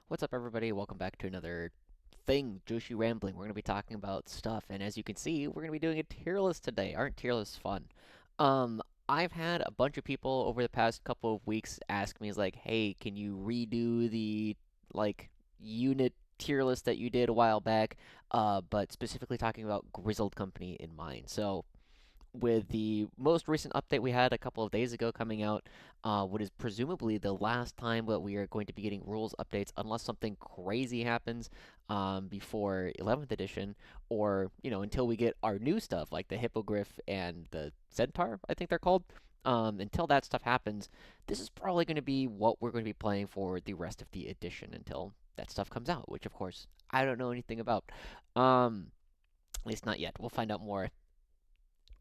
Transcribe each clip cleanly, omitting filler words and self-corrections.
What's up, everybody? Welcome back to another thing, Joushi Rambling. We're going to be talking about stuff, and as you can see, we're going to be doing a tier list today. Aren't tier lists fun? Um, I've had a bunch of people over the past couple of weeks ask me, like, hey, can you redo the, unit tier list that you did a while back? But specifically talking about Grizzled Company in mind. So, with the most recent update we had a couple of days ago coming out, what is presumably the last time that we are going to be getting rules updates, unless something crazy happens before 11th edition, or until we get our new stuff like the Hippogriff and the Centaur, I think they're called. Until that stuff happens, this is probably going to be what we're going to be playing for the rest of the edition until that stuff comes out, which of course I don't know anything about. At least not yet. We'll find out more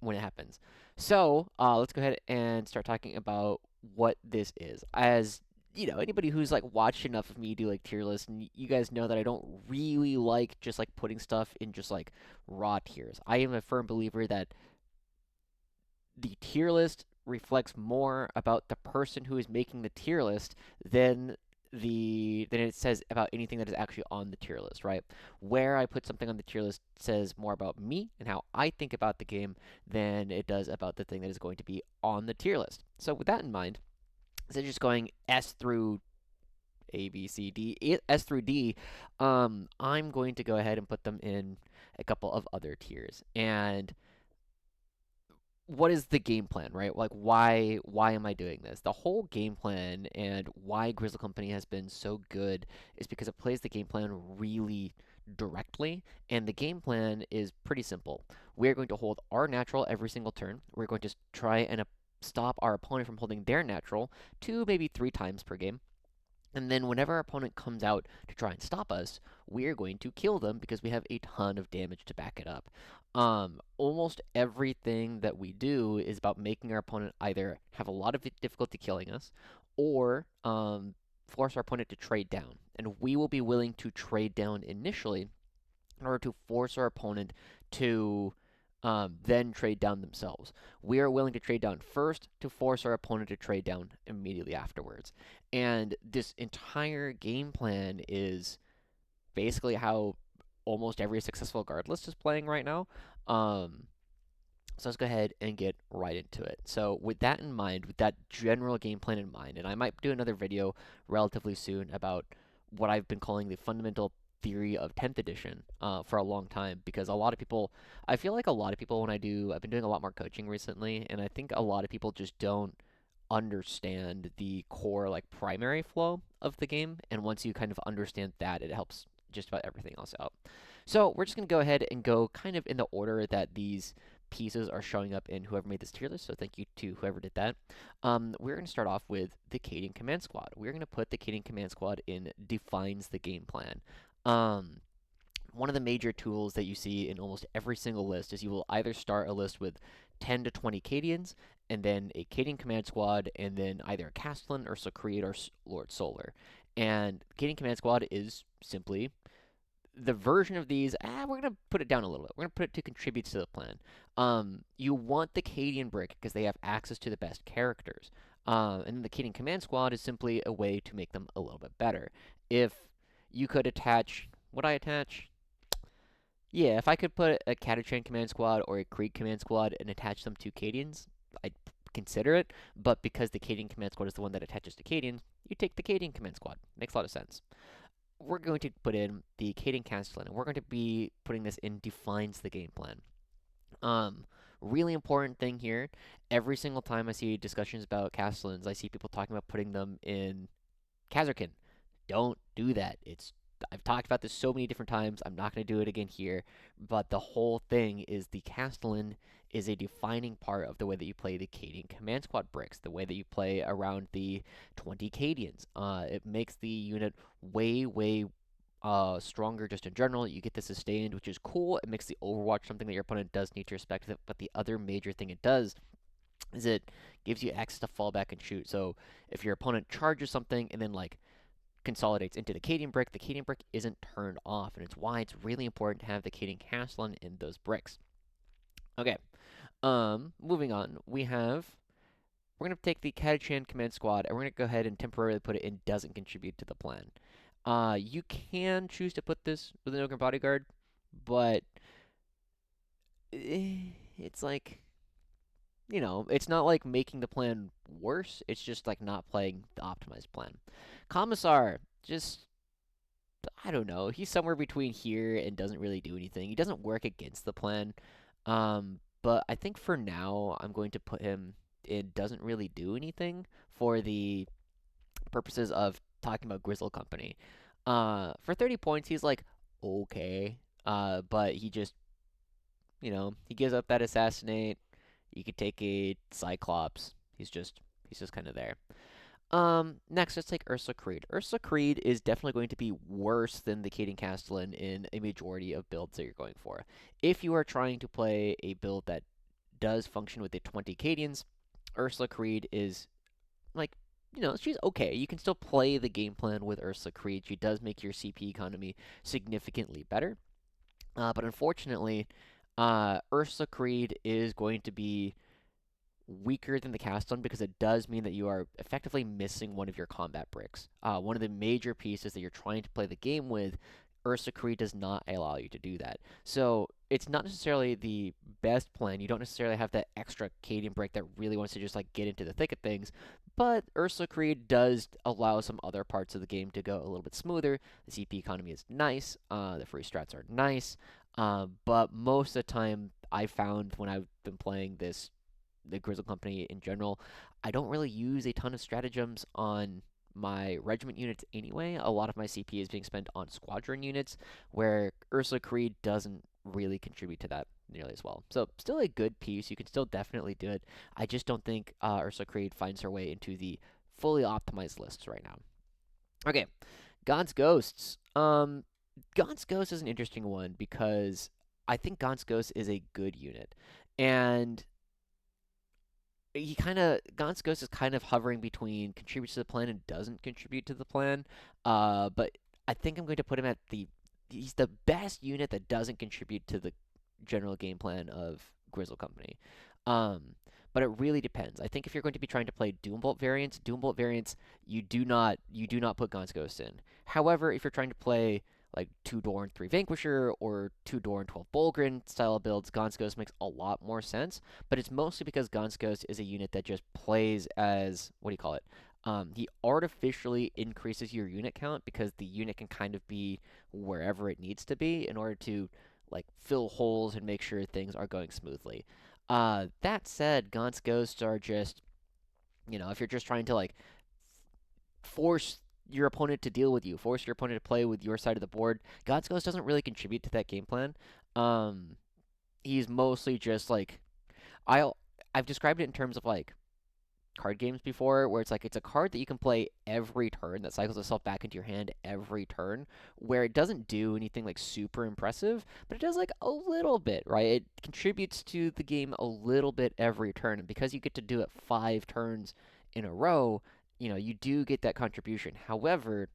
when it happens. So let's go ahead and start talking about what this is. As anybody who's like watched enough of me do like tier lists, and you guys know that I don't really like just like putting stuff in just like raw tiers. I am a firm believer that the tier list reflects more about the person who is making the tier list than it says about anything that is actually on the tier list, right? Where I put something on the tier list says more about me and how I think about the game than it does about the thing that is going to be on the tier list. So with that in mind, instead of just going S through A, B, C, D, S through D, I'm going to go ahead and put them in a couple of other tiers. And what is the game plan, right? Like why am I doing this? The whole game plan and why Grizzle Company has been so good is because it plays the game plan really directly, and the game plan is pretty simple. We're going to hold our natural every single turn. We're going to try and stop our opponent from holding their natural 2, maybe 3 times per game. And then whenever our opponent comes out to try and stop us, we're going to kill them because we have a ton of damage to back it up. Almost everything that we do is about making our opponent either have a lot of difficulty killing us or force our opponent to trade down. And we will be willing to trade down initially in order to force our opponent to then trade down themselves. We are willing to trade down first to force our opponent to trade down immediately afterwards. And this entire game plan is basically how almost every successful guard list is playing right now. So let's go ahead and get right into it. So with that in mind, with that general game plan in mind, and I might do another video relatively soon about what I've been calling the fundamental theory of 10th edition for a long time, because a lot of people, I feel like a lot of people when I've been doing a lot more coaching recently, and I think a lot of people just don't understand the core like primary flow of the game, and once you kind of understand that, it helps just about everything else out. So we're just going to go ahead and go kind of in the order that these pieces are showing up in whoever made this tier list, so thank you to whoever did that. We're going to start off with the Cadian Command Squad. We're going to put the Cadian Command Squad in defines the game plan. One of the major tools that you see in almost every single list is you will either start a list with 10 to 20 Cadians, and then a Cadian Command Squad, and then either a Castellan or Secreate or Lord Solar. And Cadian Command Squad is simply the version of these, we're going to put it down a little bit. We're going to put it to contribute to the plan. You want the Cadian brick because they have access to the best characters. And then the Cadian Command Squad is simply a way to make them a little bit better. If you could attach, would I attach? Yeah, if I could put a Catachan Command Squad or a Krieg Command Squad and attach them to Cadians, I'd consider it. But because the Cadian Command Squad is the one that attaches to Cadians, you take the Cadian Command Squad. Makes a lot of sense. We're going to put in the Cadian Castellan, and we're going to be putting this in defines the game plan. Really important thing here. Every single time I see discussions about Castellans, I see people talking about putting them in Kasperkin. Don't do that. I've talked about this so many different times. I'm not going to do it again here. But the whole thing is the Castellan is a defining part of the way that you play the Cadian Command Squad bricks, the way that you play around the 20 Cadians. It makes the unit way stronger just in general. You get the sustained, which is cool. It makes the Overwatch something that your opponent does need to respect. But the other major thing it does is it gives you access to fall back and shoot. So if your opponent charges something and then like consolidates into the Cadian brick isn't turned off, and it's why it's really important to have the Cadian Castellan in those bricks. Okay, moving on, we're going to take the Catachan Command Squad, and we're going to go ahead and temporarily put it in doesn't contribute to the plan. You can choose to put this with an Ogre Bodyguard, but it's like, it's not like making the plan worse. It's just like not playing the optimized plan. Commissar, just I don't know. He's somewhere between here and doesn't really do anything. He doesn't work against the plan. But I think for now I'm going to put him in doesn't really do anything for the purposes of talking about Grizzle Company. For 30 points, he's like okay. But he just, he gives up that assassinate. You could take a Cyclops. He's just kind of there. Next, let's take Ursa Creed. Ursa Creed is definitely going to be worse than the Caden Castellan in a majority of builds that you're going for. If you are trying to play a build that does function with the 20 Cadians, Ursula Creed is like, she's okay. You can still play the game plan with Ursula Creed. She does make your CP economy significantly better. But unfortunately, Ursula Creed is going to be weaker than the Castellan because it does mean that you are effectively missing one of your combat bricks. One of the major pieces that you're trying to play the game with, Ursa Creed does not allow you to do that. So it's not necessarily the best plan. You don't necessarily have that extra Cadian brick that really wants to just like get into the thick of things. But Ursa Creed does allow some other parts of the game to go a little bit smoother. The CP economy is nice. The free strats are nice. But most of the time, I found when I've been playing the Grizzled Company in general, I don't really use a ton of stratagems on my regiment units anyway. A lot of my CP is being spent on squadron units, where Ursula Creed doesn't really contribute to that nearly as well. So still a good piece. You can still definitely do it. I just don't think Ursula Creed finds her way into the fully optimized lists right now. Okay, God's Ghosts. God's Ghost is an interesting one because I think God's Ghost is a good unit. And Gaunt's Ghost is kind of hovering between contributes to the plan and doesn't contribute to the plan. But I think I'm going to put him at he's the best unit that doesn't contribute to the general game plan of Grizzle Company. Um, but it really depends. I think if you're going to be trying to play Doombolt variants, you do not put Gaunt's Ghost in. However, if you're trying to play like 2 Dorn, 3 Vanquisher, or 2 Dorn, 12 Bolgren style builds, Gaunt's Ghost makes a lot more sense, but it's mostly because Gaunt's Ghost is a unit that just plays as, what do you call it? He artificially increases your unit count because the unit can kind of be wherever it needs to be in order to like fill holes and make sure things are going smoothly. That said, Gaunt's Ghosts are just, if you're just trying to like force your opponent to deal with you, force your opponent to play with your side of the board. God's Ghost doesn't really contribute to that game plan. Um, he's mostly just like I'll I've described it in terms of like card games before, where it's like it's a card that you can play every turn that cycles itself back into your hand every turn, where it doesn't do anything like super impressive, but it does like a little bit, right? It contributes to the game a little bit every turn, and because you get to do it 5 turns in a row, you do get that contribution. However,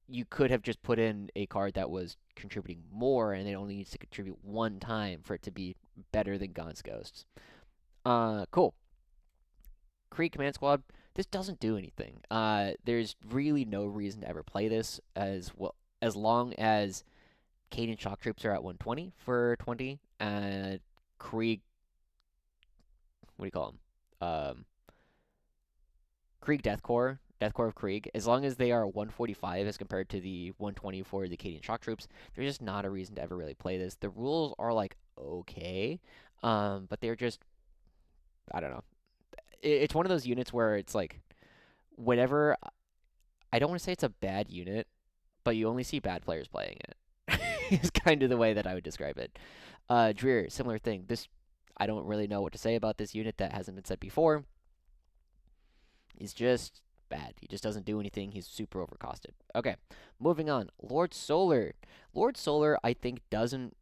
you could have just put in a card that was contributing more, and it only needs to contribute 1 time for it to be better than Gaunt's Ghosts. Cool. Krieg Command Squad, this doesn't do anything. There's really no reason to ever play this as well as long as Caden Shock Troops are at 120 for 20, and Krieg, what do you call them? Krieg Death Corps of Krieg, as long as they are 145 as compared to the 120 for the Acadian Shock Troops, there's just not a reason to ever really play this. The rules are like okay, but they're just I don't know. It's one of those units where it's like whenever I don't want to say it's a bad unit, but you only see bad players playing it. Is kind of the way that I would describe it. Dreer, similar thing. This I don't really know what to say about this unit that hasn't been said before. He's just bad. He just doesn't do anything. He's super overcosted. Okay, moving on. Lord Solar. Lord Solar, I think, doesn't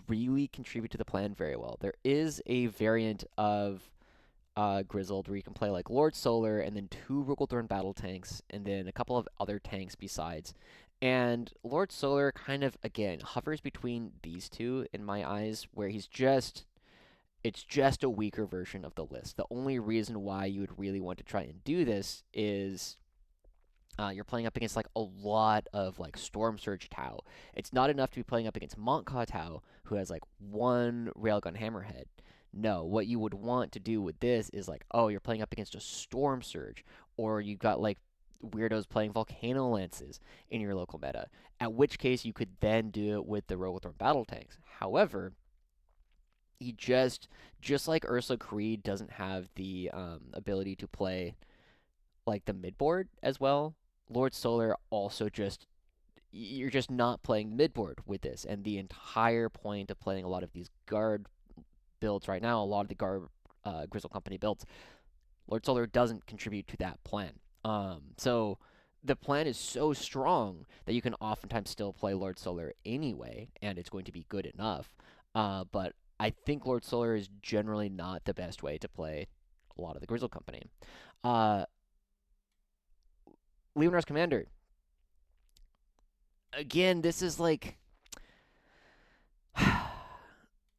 really contribute to the plan very well. There is a variant of Grizzled where you can play like Lord Solar and then 2 Dorn battle tanks and then a couple of other tanks besides. And Lord Solar kind of, again, hovers between these two in my eyes, where it's just a weaker version of the list. The only reason why you would really want to try and do this is You're playing up against like a lot of like Storm Surge Tau. It's not enough to be playing up against Montka Tau, who has like one Railgun Hammerhead. No, what you would want to do with this is like, oh, you're playing up against a Storm Surge, or you've got like weirdos playing Volcano Lances in your local meta. At which case, you could then do it with the Rogal Dorn battle tanks. However, he just like Ursula Creed doesn't have the ability to play like the midboard as well. Lord Solar also just you're just not playing midboard with this, and the entire point of playing a lot of these guard builds right now, a lot of the guard Grizzle Company builds, Lord Solar doesn't contribute to that plan. So the plan is so strong that you can oftentimes still play Lord Solar anyway, and it's going to be good enough. But I think Lord Solar is generally not the best way to play a lot of the Grizzle Company. Uh, Leonar's Commander. Again, this is like I'm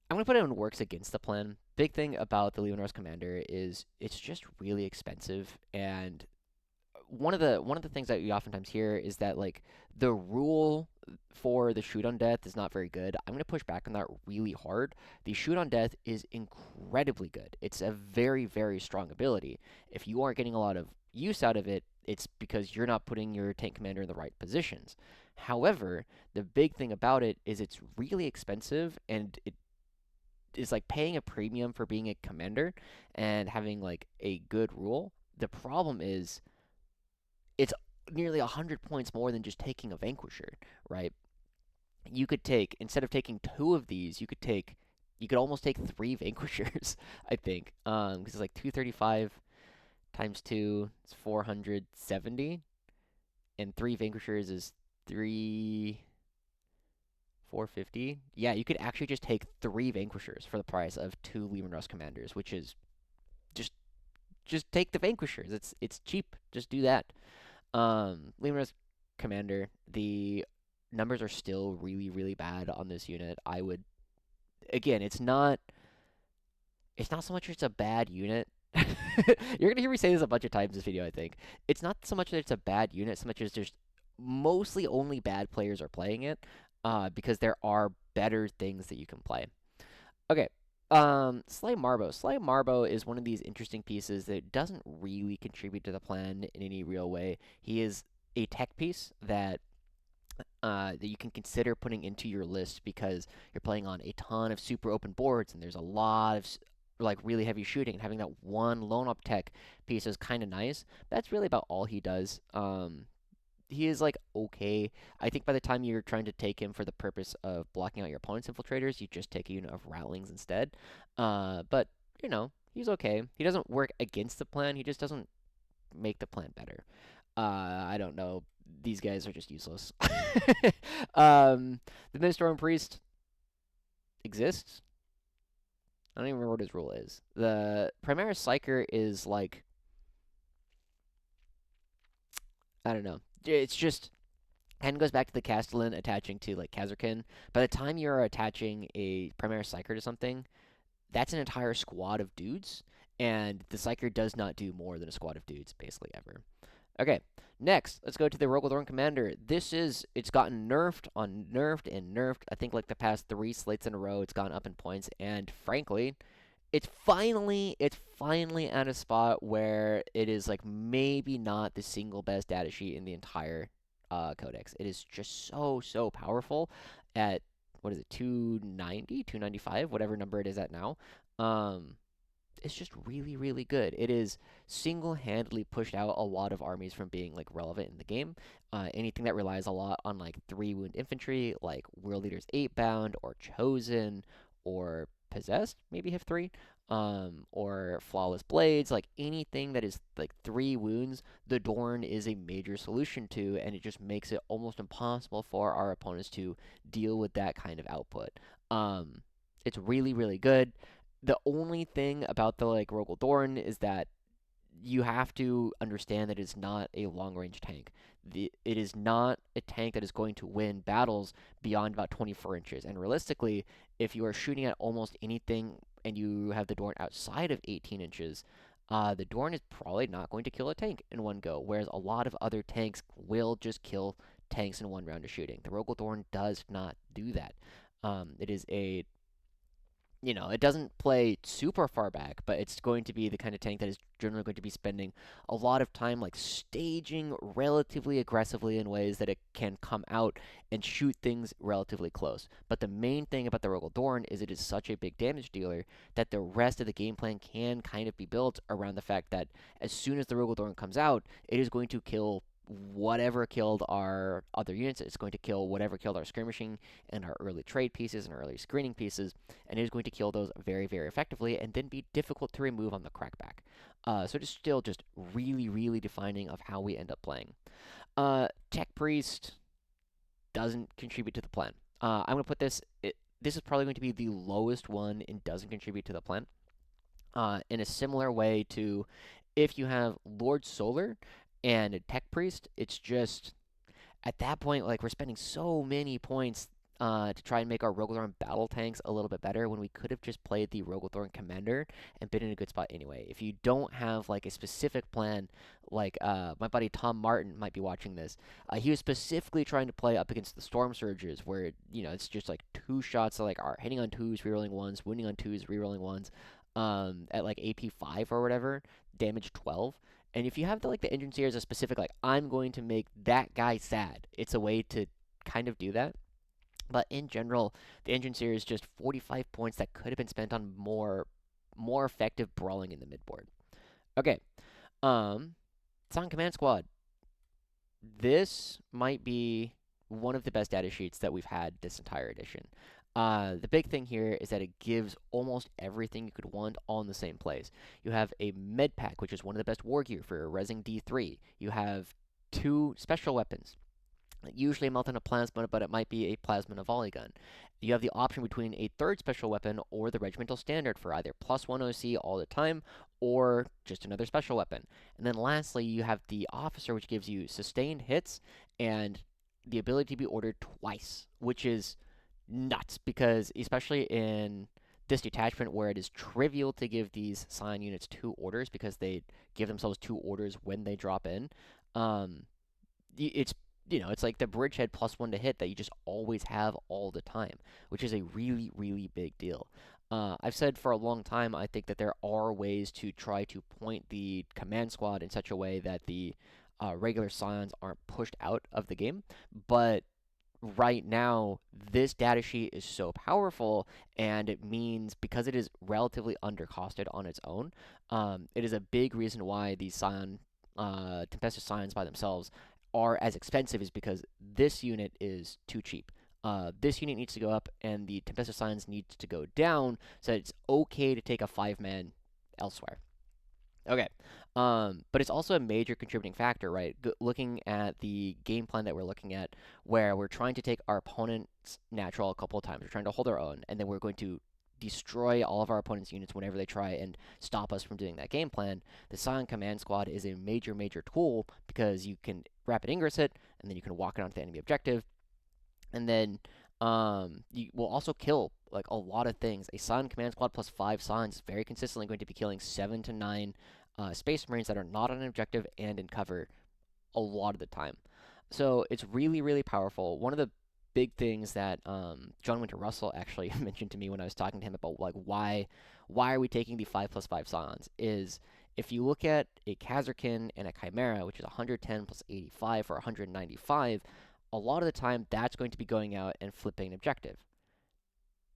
gonna put it in works against the plan. Big thing about the Leonar's Commander is it's just really expensive, and one of the things that you oftentimes hear is that like the rule for the shoot on death is not very good. I'm gonna push back on that really hard. The shoot on death is incredibly good. It's a very strong ability. If you aren't getting a lot of use out of it, it's because you're not putting your tank commander in the right positions. However, the big thing about it is it's really expensive, and it is like paying a premium for being a commander and having like a good rule. The problem is it's nearly 100 points more than just taking a Vanquisher, right? You could take, instead of taking two of these, you could almost take three Vanquishers, I think. Because it's like 235 times 2 is 470, and three Vanquishers is 450. Yeah, you could actually just take three Vanquishers for the price of two Lehman Russ Commanders, which is just just take the Vanquishers. It's cheap. Just do that. Lemur's Commander, the numbers are still really bad on this unit. I would again, it's not so much it's a bad unit. You're gonna hear me say this a bunch of times in this video, I think. It's not so much that it's a bad unit, so much as there's mostly only bad players are playing it, because there are better things that you can play. Okay. Slay Marbo. Slay Marbo is one of these interesting pieces that doesn't really contribute to the plan in any real way. He is a tech piece that you can consider putting into your list because you're playing on a ton of super open boards and there's a lot of like really heavy shooting, and having that one lone up tech piece is kind of nice. That's really about all he does. He is like okay. I think by the time you're trying to take him for the purpose of blocking out your opponent's infiltrators, you just take a unit of rattlings instead. But you know, he's okay. He doesn't work against the plan. He just doesn't make the plan better. I don't know. These guys are just useless. The Midstorm Priest exists. I don't even remember what his rule is. The Primaris Psyker is like I don't know. It's just and goes back to the Castellan attaching to like Kasperkin. By the time you're attaching a Primaris Psyker to something, that's an entire squad of dudes, and the Psyker does not do more than a squad of dudes basically ever. Okay, next, let's go to the Rogal Dorn Commander. It's gotten nerfed on nerfed and nerfed. I think like the past three slates in a row, it's gone up in points, and frankly, it's finally at a spot where it is like maybe not the single best data sheet in the entire codex. It is just so powerful at what is it 290, 295, whatever number it is at now. Um, it's just really good. It is single-handedly pushed out a lot of armies from being like relevant in the game. Anything that relies a lot on like 3 wound infantry, like World Leaders 8 bound or Chosen or Possessed, maybe have 3, or Flawless Blades, like anything that is like 3 wounds, the Dorn is a major solution to, and it just makes it almost impossible for our opponents to deal with that kind of output. It's really good. The only thing about the like Rogal Dorn is that you have to understand that it's not a long range tank. It is not a tank that is going to win battles beyond about 24 inches. And realistically, if you are shooting at almost anything and you have the Dorn outside of 18 inches, The Dorn is probably not going to kill a tank in one go, whereas a lot of other tanks will just kill tanks in one round of shooting. The Rogal Dorn does not do that. It is a it doesn't play super far back, but it's going to be the kind of tank that is generally going to be spending a lot of time like staging relatively aggressively in ways that it can come out and shoot things relatively close. But the main thing about the Rogal Dorn is it is such a big damage dealer that the rest of the game plan can kind of be built around the fact that as soon as the Rogal Dorn comes out, it is going to kill whatever killed our other units. It's going to kill whatever killed our skirmishing and our early trade pieces and our early screening pieces, and it is going to kill those very, very effectively and then be difficult to remove on the crackback. So it is still just really, really defining of how we end up playing. Tech Priest doesn't contribute to the plan. I'm going to put this. This is probably going to be the lowest one and doesn't contribute to the plan. In a similar way to if you have Lord Solar and a Tech Priest, it's just at that point, like we're spending so many points to try and make our Rogal battle tanks a little bit better when we could have just played the Rogal commander and been in a good spot anyway. If you don't have like a specific plan, like my buddy Tom Martin might be watching this, he was specifically trying to play up against the Storm Surges, where it's just like two shots that like are hitting on twos, rerolling ones, wounding on twos, rerolling ones, at like AP 5 or whatever, damage 12. And if you have the engine seer as a specific, like, I'm going to make that guy sad, it's a way to kind of do that. But in general, the engine seer is just 45 points that could have been spent on more effective brawling in the midboard. Okay. Scion Command Squad. This might be one of the best data sheets that we've had this entire edition. The big thing here is that it gives almost everything you could want all in the same place. You have a med pack, which is one of the best war gear for resing D3. You have 2 special weapons. Usually melt in a plasma, but it might be a plasma and a volley gun. You have the option between a third special weapon or the regimental standard for either +1 OC all the time or just another special weapon. And then lastly, you have the officer, which gives you sustained hits and the ability to be ordered twice, which is nuts because especially in this detachment where it is trivial to give these Scion units 2 orders because they give themselves 2 orders when they drop in. It's it's like the bridgehead +1 to hit that you just always have all the time, which is a really, really big deal. I've said for a long time, I think that there are ways to try to point the command squad in such a way that the regular Scions aren't pushed out of the game, but right now, this data sheet is so powerful, and it means because it is relatively undercosted on its own, it is a big reason why these Scion, Tempestuous Scions by themselves are as expensive is because this unit is too cheap. This unit needs to go up, and the Tempestuous Scions needs to go down, so it's okay to take a 5-man elsewhere. Okay. But it's also a major contributing factor, right? Looking at the game plan that we're looking at, where we're trying to take our opponent's natural a couple of times. We're trying to hold our own, and then we're going to destroy all of our opponent's units whenever they try and stop us from doing that game plan. The Scion Command Squad is a major, major tool because you can rapid ingress it, and then you can walk it onto the enemy objective, and then you will also kill like a lot of things. A Scion Command Squad plus 5 Scions is very consistently going to be killing 7 to 9 Space Marines that are not on an objective and in cover a lot of the time. So it's really, really powerful. One of the big things that John Winter Russell actually mentioned to me when I was talking to him about like why are we taking the 5+5 Scions is if you look at a Kasperkin and a Chimera, which is 110 plus 85 for 195, a lot of the time that's going to be going out and flipping an objective.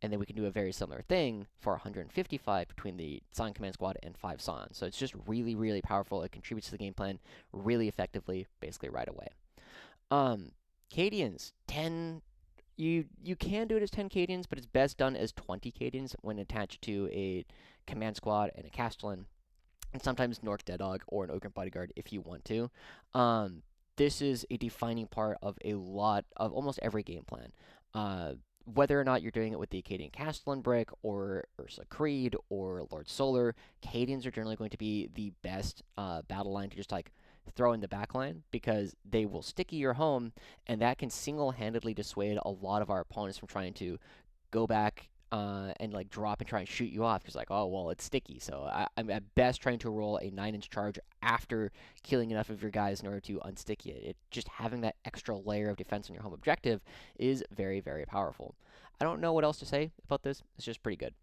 And then we can do a very similar thing for 155 between the Scion Command Squad and 5 Scions. So it's just really, really powerful. It contributes to the game plan really effectively, basically right away. Cadians, 10. You can do it as 10 Cadians, but it's best done as 20 Cadians when attached to a Command Squad and a Castellan, and sometimes Nork Dead Dog or an Ogre Bodyguard if you want to. This is a defining part of a lot of almost every game plan. Whether or not you're doing it with the Acadian Castellan brick, or Ursa Creed, or Lord Solar, Cadians are generally going to be the best battle line to just like throw in the back line because they will sticky your home, and that can single-handedly dissuade a lot of our opponents from trying to go back and like drop and try and shoot you off because like, oh well, it's sticky. So I'm at best trying to roll a 9-inch charge after killing enough of your guys in order to unsticky it. Just having that extra layer of defense on your home objective is very, very powerful. I don't know what else to say about this. It's just pretty good.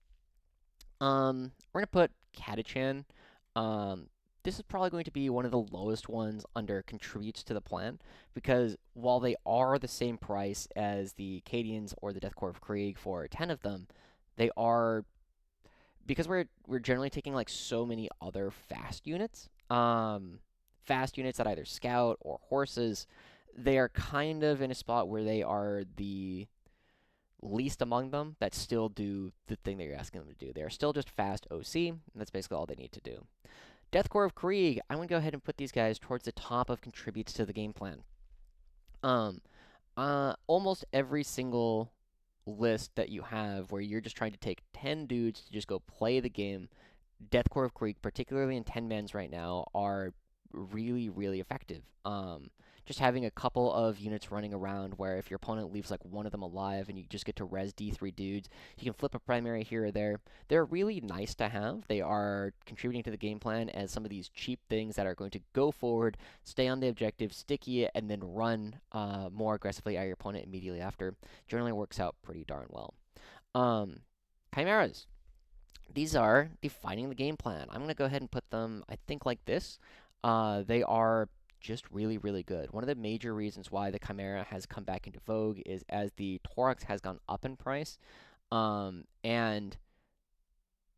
We're gonna put Katachan. Um, this is probably going to be one of the lowest ones under contributes to the plan because while they are the same price as the Cadians or the Death Corps of Krieg for 10 of them, they are because we're generally taking like so many other fast units that either scout or horses. They are kind of in a spot where they are the least among them that still do the thing that you're asking them to do. They are still just fast OC, and that's basically all they need to do. Death Corps of Krieg, I'm going to go ahead and put these guys towards the top of contributes to the game plan. Um, Almost every single list that you have where you're just trying to take 10 dudes to just go play the game, Death Corps of Krieg, particularly in 10 mans right now, are really, really effective. Just having a couple of units running around where if your opponent leaves like one of them alive and you just get to res D3 dudes, you can flip a primary here or there. They're really nice to have. They are contributing to the game plan as some of these cheap things that are going to go forward, stay on the objective, sticky it, and then run more aggressively at your opponent immediately after. Generally works out pretty darn well. Chimeras. These are defining the game plan. I'm going to go ahead and put them, I think, like this. They are just really, really good. One of the major reasons why the Chimera has come back into vogue is as the Taurox has gone up in price. And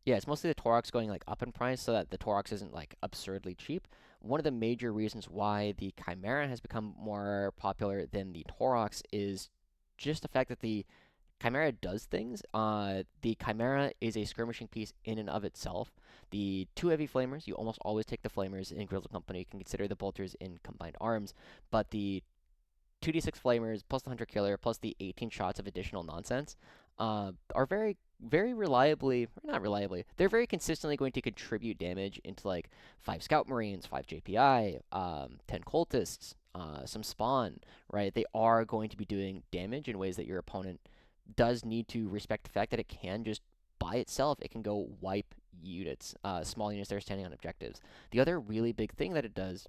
yeah, it's mostly the Taurox going like up in price so that the Taurox isn't like absurdly cheap. One of the major reasons why the Chimera has become more popular than the Taurox is just the fact that the Chimera does things. The Chimera is a skirmishing piece in and of itself. The 2 heavy flamers, you almost always take the flamers in Grizzled Company. You can consider the bolters in combined arms, but the 2d6 flamers plus the hunter killer plus the 18 shots of additional nonsense are very, very reliably, or not reliably, they're very consistently going to contribute damage into like 5 scout marines, 5 JPI, 10 cultists, some spawn, right? They are going to be doing damage in ways that your opponent does need to respect the fact that it can just by itself, it can go wipe units, small units that are standing on objectives. The other really big thing that it does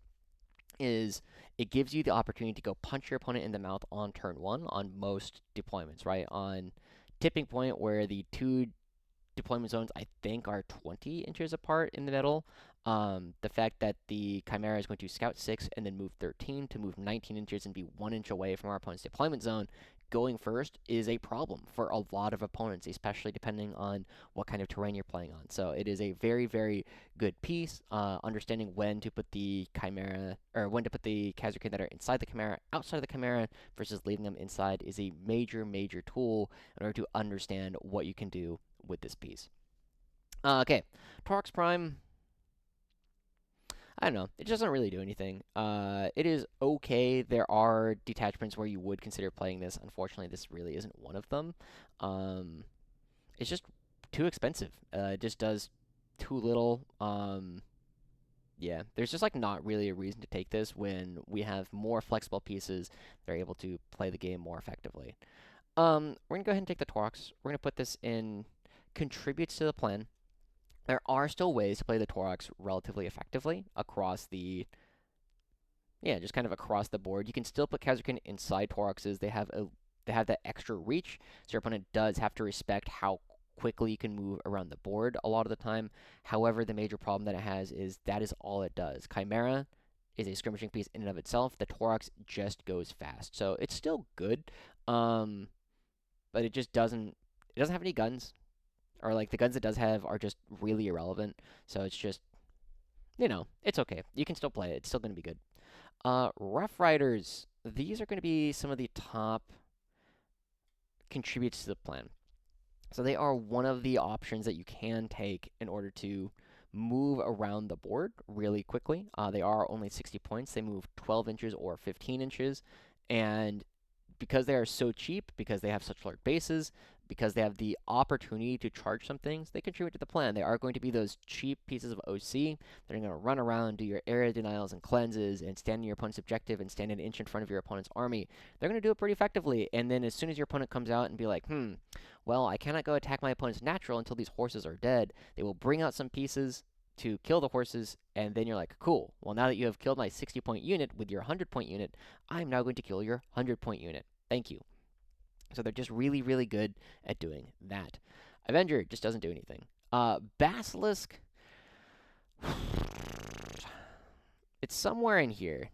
is it gives you the opportunity to go punch your opponent in the mouth on turn 1 on most deployments, right? On tipping point where the 2 deployment zones, I think, are 20 inches apart in the middle. The fact that the Chimera is going to scout 6 and then move 13 to move 19 inches and be 1 inch away from our opponent's deployment zone going first is a problem for a lot of opponents, especially depending on what kind of terrain you're playing on. So it is a very, very good piece. Understanding when to put the Chimera, or when to put the Kasperkin that are inside the Chimera outside of the Chimera versus leaving them inside is a major, major tool in order to understand what you can do with this piece. Okay, Taurox Prime. I don't know. It doesn't really do anything. It is okay. There are detachments where you would consider playing this. Unfortunately, this really isn't one of them. It's just too expensive. It just does too little. Yeah, there's just like not really a reason to take this when we have more flexible pieces that are able to play the game more effectively. We're gonna go ahead and take the Taurox. We're gonna put this in contributes to the plan. There are still ways to play the Taurox relatively effectively across the, yeah, just kind of across the board. You can still put Kasperkin inside Tauroxes. They have that extra reach, so your opponent does have to respect how quickly you can move around the board a lot of the time. However, the major problem that it has is that is all it does. Chimera is a skirmishing piece in and of itself. The Taurox just goes fast, so it's still good, but it doesn't have any guns, or like the guns it does have are just really irrelevant. So it's just, it's okay. You can still play it. It's still going to be good. Rough Riders. These are going to be some of the top contributes to the plan. So they are one of the options that you can take in order to move around the board really quickly. They are only 60 points. They move 12 inches or 15 inches. And because they are so cheap, because they have such large bases, because they have the opportunity to charge some things, they contribute to the plan. They are going to be those cheap pieces of OC that are going to run around, do your area denials and cleanses, and stand in your opponent's objective and stand an inch in front of your opponent's army. They're going to do it pretty effectively, and then as soon as your opponent comes out and be like, Well, I cannot go attack my opponent's natural until these horses are dead. They will bring out some pieces to kill the horses, and then you're like, cool. Well, now that you have killed my 60-point unit with your 100-point unit, I'm now going to kill your 100-point unit. Thank you. So they're just really, really good at doing that. Avenger just doesn't do anything. Basilisk, it's somewhere in here,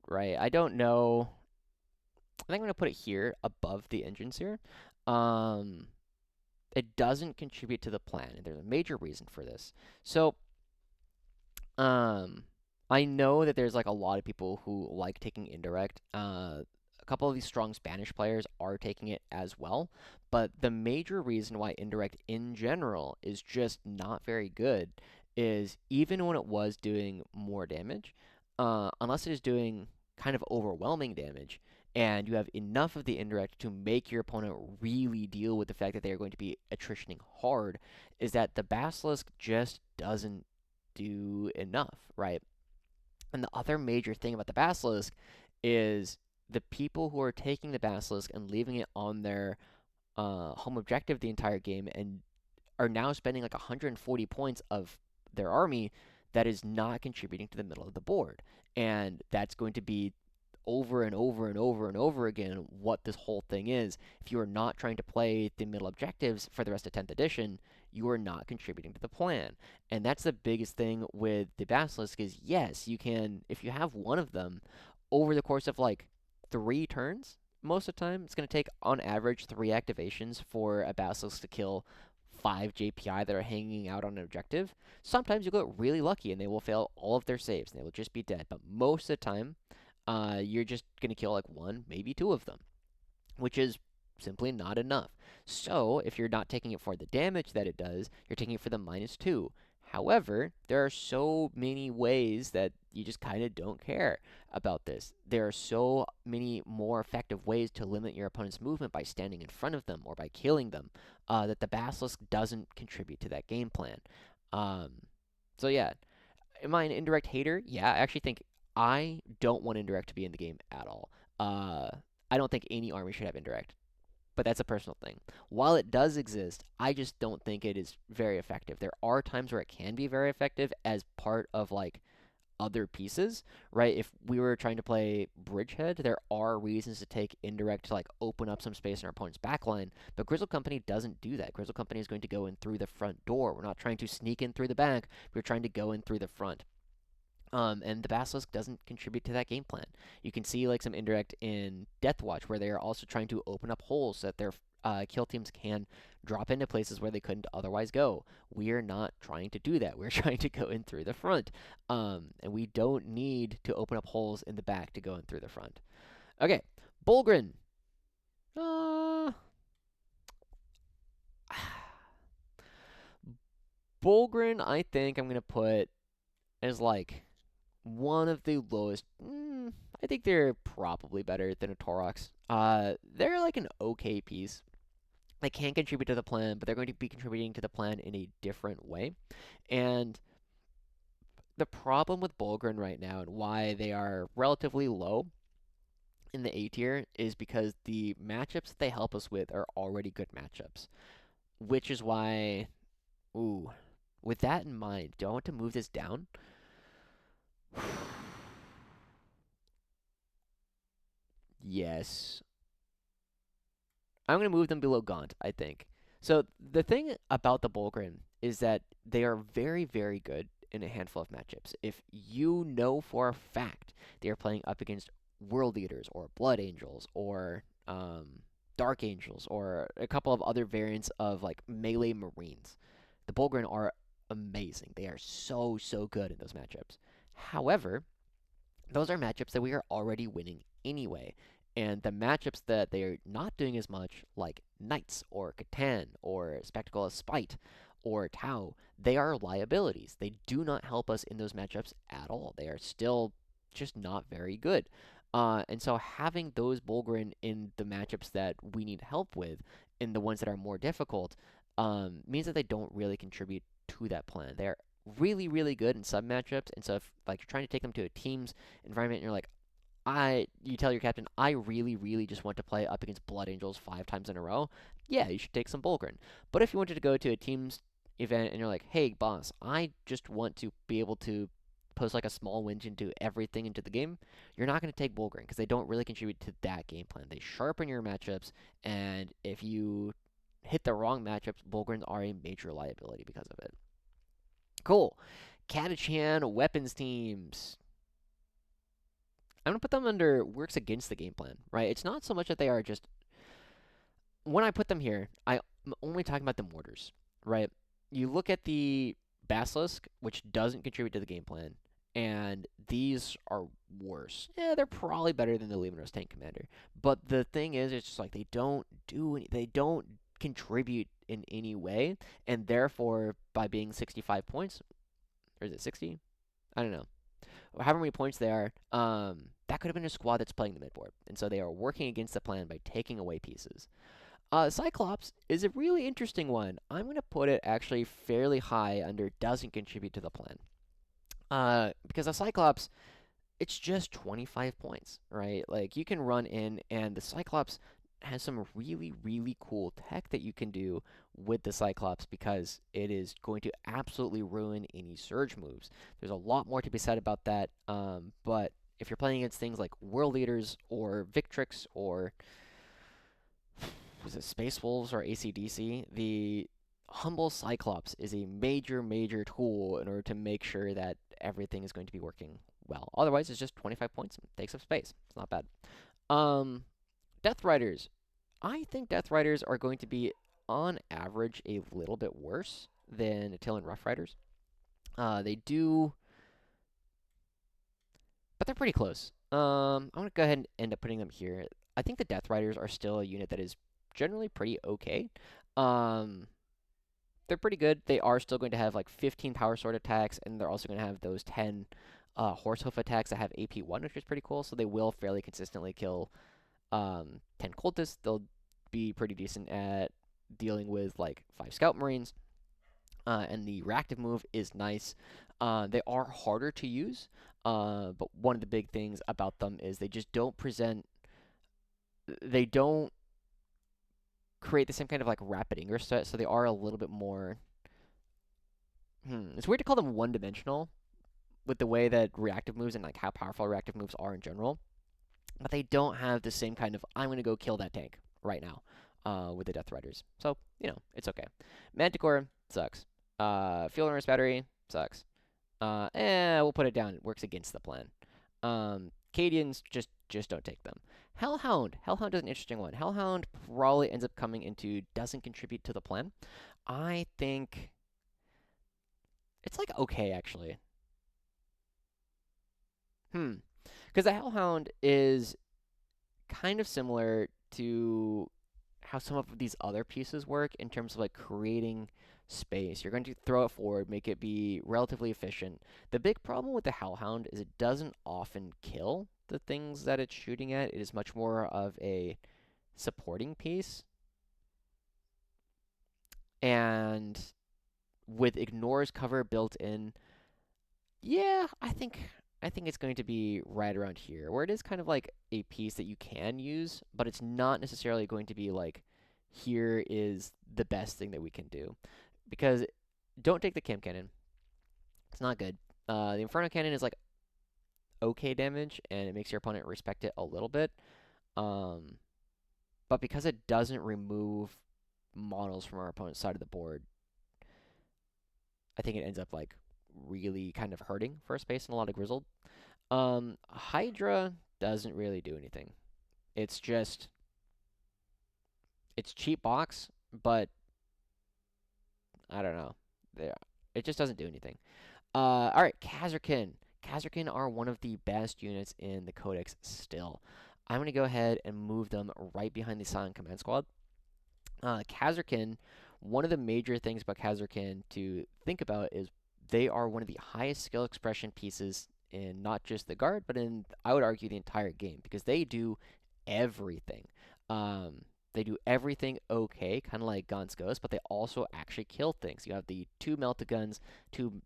right? I don't know. I think I'm going to put it here above the engines here. Um, it doesn't contribute to the plan, and there's a major reason for this. So, um, I know that there's like a lot of people who like taking indirect. A couple of these strong Spanish players are taking it as well, but the major reason why indirect in general is just not very good is even when it was doing more damage, unless it is doing kind of overwhelming damage, and you have enough of the indirect to make your opponent really deal with the fact that they are going to be attritioning hard, is that the Basilisk just doesn't do enough, right? And the other major thing about the Basilisk is the people who are taking the Basilisk and leaving it on their home objective the entire game and are now spending like 140 points of their army that is not contributing to the middle of the board. And that's going to be over and over and over and over again what this whole thing is. If you are not trying to play the middle objectives for the rest of 10th edition, you are not contributing to the plan. And that's the biggest thing with the Basilisk is, yes, you can, if you have one of them, over the course of like 3 turns, most of the time, it's going to take, on average, 3 activations for a Basilisk to kill 5 JPI that are hanging out on an objective. Sometimes you'll get really lucky and they will fail all of their saves and they will just be dead. But most of the time, you're just going to kill like 1, maybe 2 of them, which is simply not enough. So, if you're not taking it for the damage that it does, you're taking it for the -2. However, there are so many ways that you just kind of don't care about this. There are so many more effective ways to limit your opponent's movement by standing in front of them or by killing them that the Basilisk doesn't contribute to that game plan. Um, so, yeah, am I an indirect hater? Yeah, I actually think I don't want indirect to be in the game at all. Uh, I don't think any army should have indirect, but that's a personal thing. While it does exist, I just don't think it is very effective. There are times where it can be very effective as part of like other pieces, right? If we were trying to play Bridgehead, there are reasons to take indirect to like open up some space in our opponent's backline, but Grizzled Company doesn't do that. Grizzled Company is going to go in through the front door. We're not trying to sneak in through the back. We're trying to go in through the front. And the Basilisk doesn't contribute to that game plan. You can see like some indirect in Deathwatch where they are also trying to open up holes so that their kill teams can drop into places where they couldn't otherwise go. We are not trying to do that. We're trying to go in through the front. And we don't need to open up holes in the back to go in through the front. Okay, Bulgrin. Bulgrin, I think I'm going to put as like one of the lowest. I think they're probably better than a Taurox. They're like an okay piece. They can contribute to the plan, but they're going to be contributing to the plan in a different way. And the problem with Bulgrin right now and why they are relatively low in the A tier is because the matchups that they help us with are already good matchups. Which is why, ooh, with that in mind, do I want to move this down? Yes. I'm going to move them below Gaunt, I think. So the thing about the Bulgrin is that they are very, very good in a handful of matchups. If you know for a fact they are playing up against World Eaters or Blood Angels or Dark Angels or a couple of other variants of like melee Marines, the Bulgrin are amazing. They are so, so good in those matchups. However, those are matchups that we are already winning anyway. And the matchups that they are not doing as much, like Knights or Catan or Spectacle of Spite or Tau, they are liabilities. They do not help us in those matchups at all. They are still just not very good. And so having those Bulgrin in the matchups that we need help with, in the ones that are more difficult, means that they don't really contribute to that plan. They're really, really good in some matchups, and so if like you're trying to take them to a team's environment and you're like, you tell your captain, I really, really just want to play up against Blood Angels 5 times in a row. Yeah, you should take some Bulgrin. But if you wanted to go to a team's event and you're like, hey, boss, I just want to be able to post like a small winch into everything into the game, you're not going to take Bulgrin because they don't really contribute to that game plan. They sharpen your matchups, and if you hit the wrong matchups, Bulgrins are a major liability because of it. Cool. Katachan weapons teams. I'm going to put them under works against the game plan, right? It's not so much that they are just. When I put them here, I'm only talking about the mortars, right? You look at the Basilisk, which doesn't contribute to the game plan, and these are worse. Yeah, they're probably better than the Levinos Tank Commander. But the thing is, it's just like they don't contribute in any way, and therefore, by being 65 points, or is it 60? I don't know. However many points they are, that could have been a squad that's playing the midboard. And so they are working against the plan by taking away pieces. Cyclops is a really interesting one. I'm going to put it actually fairly high under doesn't contribute to the plan. Because a Cyclops, it's just 25 points, right? Like, you can run in, and the Cyclops has some really, really cool tech that you can do with the Cyclops because it is going to absolutely ruin any surge moves. There's a lot more to be said about that, but if you're playing against things like World Leaders or Victrix or was it Space Wolves or ACDC, the Humble Cyclops is a major, major tool in order to make sure that everything is going to be working well. Otherwise, it's just 25 points and takes up space. It's not bad. Death Riders. I think Death Riders are going to be, on average, a little bit worse than Attilan Rough Riders. They do, but they're pretty close. I'm going to go ahead and end up putting them here. I think the Death Riders are still a unit that is generally pretty okay. They're pretty good. They are still going to have like 15 power sword attacks, and they're also going to have those 10 horse hoof attacks that have AP1, which is pretty cool. So they will fairly consistently kill 10 cultists. They'll be pretty decent at dealing with like 5 scout marines. And the reactive move is nice. They are harder to use, but one of the big things about them is they just don't present. They don't create the same kind of like rapid ingress set, so they are a little bit more. It's weird to call them one-dimensional with the way that reactive moves and like how powerful reactive moves are in general, but they don't have the same kind of I'm gonna go kill that tank right now with the Death Riders. So it's okay. Manticore sucks. Fuel Runner's Battery sucks. We'll put it down. It works against the plan. Cadians, just don't take them. Hellhound. Hellhound is an interesting one. Hellhound probably ends up coming into doesn't contribute to the plan. I think it's like okay, actually. Because the Hellhound is kind of similar to how some of these other pieces work in terms of like creating space. You're going to throw it forward, make it be relatively efficient. The big problem with the Hellhound is it doesn't often kill the things that it's shooting at. It is much more of a supporting piece. And with ignores cover built in, yeah, I think it's going to be right around here, where it is kind of like a piece that you can use, but it's not necessarily going to be like, here is the best thing that we can do. Because don't take the Cam Cannon. It's not good. The Inferno Cannon is like okay damage, and it makes your opponent respect it a little bit. But because it doesn't remove models from our opponent's side of the board, I think it ends up like really kind of hurting first base in a lot of Grizzled. Hydra doesn't really do anything. It's just it's cheap box, but I don't know. It just doesn't do anything. All right, Kasperkin. Kasperkin are one of the best units in the Codex still. I'm going to go ahead and move them right behind the Scion Command Squad. Kasperkin, one of the major things about Kasperkin to think about is they are one of the highest skill expression pieces in not just the guard, but in, I would argue, the entire game, because they do everything. They do everything okay, kind of like Gaunt's Ghost, but they also actually kill things. You have the 2 melta-guns, 2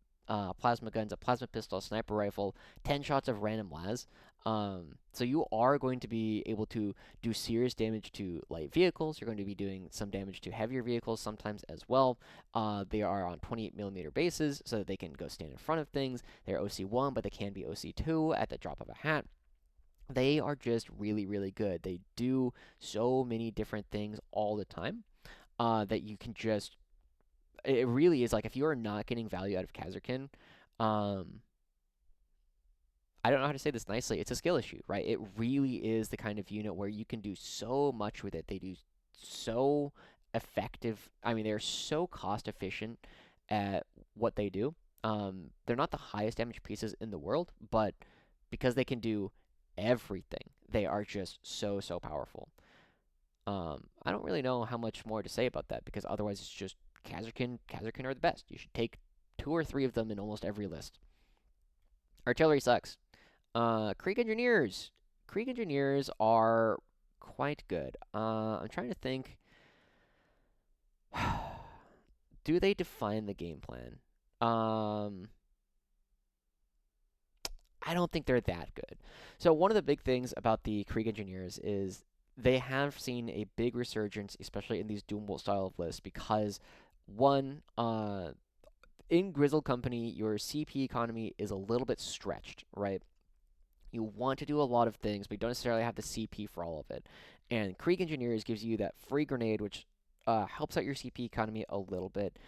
plasma guns, a plasma pistol, a sniper rifle, 10 shots of random las. So you are going to be able to do serious damage to light vehicles. You're going to be doing some damage to heavier vehicles sometimes as well. They are on 28mm bases, so that they can go stand in front of things. They're OC1, but they can be OC2 at the drop of a hat. They are just really, really good. They do so many different things all the time that you can just. It really is like if you are not getting value out of Kasperkin, um, I don't know how to say this nicely. It's a skill issue, right? It really is the kind of unit where you can do so much with it. They do so effective. I mean, they're so cost efficient at what they do. They're not the highest damage pieces in the world, but because they can do everything, they are just so, so powerful. I don't really know how much more to say about that because otherwise it's just Kasperkin are the best. You should take two or three of them in almost every list. Artillery sucks. Krieg Engineers. Krieg Engineers are quite good. I'm trying to think. Do they define the game plan? Um, I don't think they're that good. So one of the big things about the Krieg Engineers is they have seen a big resurgence, especially in these Doom style of lists, because one, in Grizzled Company, your CP economy is a little bit stretched, right? You want to do a lot of things, but you don't necessarily have the CP for all of it. And Krieg Engineers gives you that free grenade, which helps out your CP economy a little bit.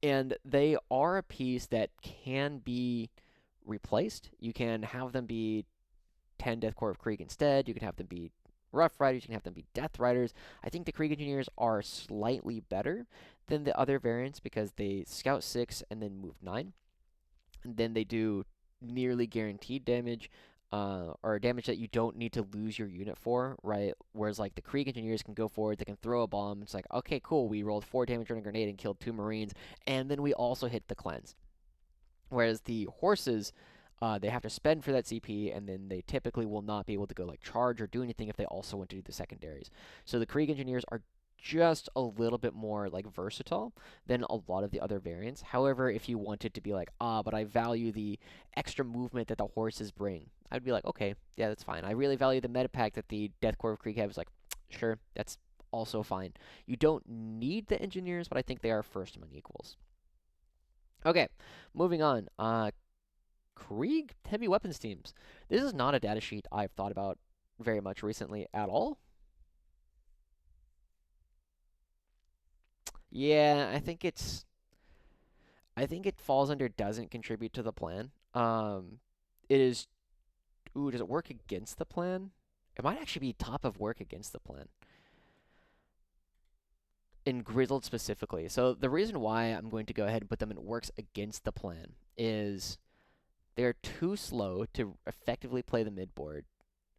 And they are a piece that can be replaced. You can have them be 10 Death Corps of Krieg instead. You can have them be Rough Riders. You can have them be Death Riders. I think the Krieg Engineers are slightly better than the other variants because they scout 6 and then move 9. And then they do nearly guaranteed damage, or damage that you don't need to lose your unit for, right? Whereas like the Krieg Engineers can go forward, they can throw a bomb. It's like, okay, cool, we rolled 4 damage on a grenade and killed 2 Marines, and then we also hit the cleanse. Whereas the horses, they have to spend for that CP, and then they typically will not be able to go like charge or do anything if they also want to do the secondaries. So the Krieg Engineers are just a little bit more like versatile than a lot of the other variants. However, if you wanted to be like, but I value the extra movement that the horses bring, I'd be like, okay, yeah, that's fine. I really value the meta pack that the Death Corps of Krieg have. Is like, sure, that's also fine. You don't need the engineers, but I think they are first among equals. Okay, moving on. Krieg heavy weapons teams. This is not a data sheet I've thought about very much recently at all. Yeah, I think it falls under doesn't contribute to the plan. It is. Ooh, does it work against the plan? It might actually be top of work against the plan in Grizzled specifically. So the reason why I'm going to go ahead and put them in works against the plan is they're too slow to effectively play the midboard.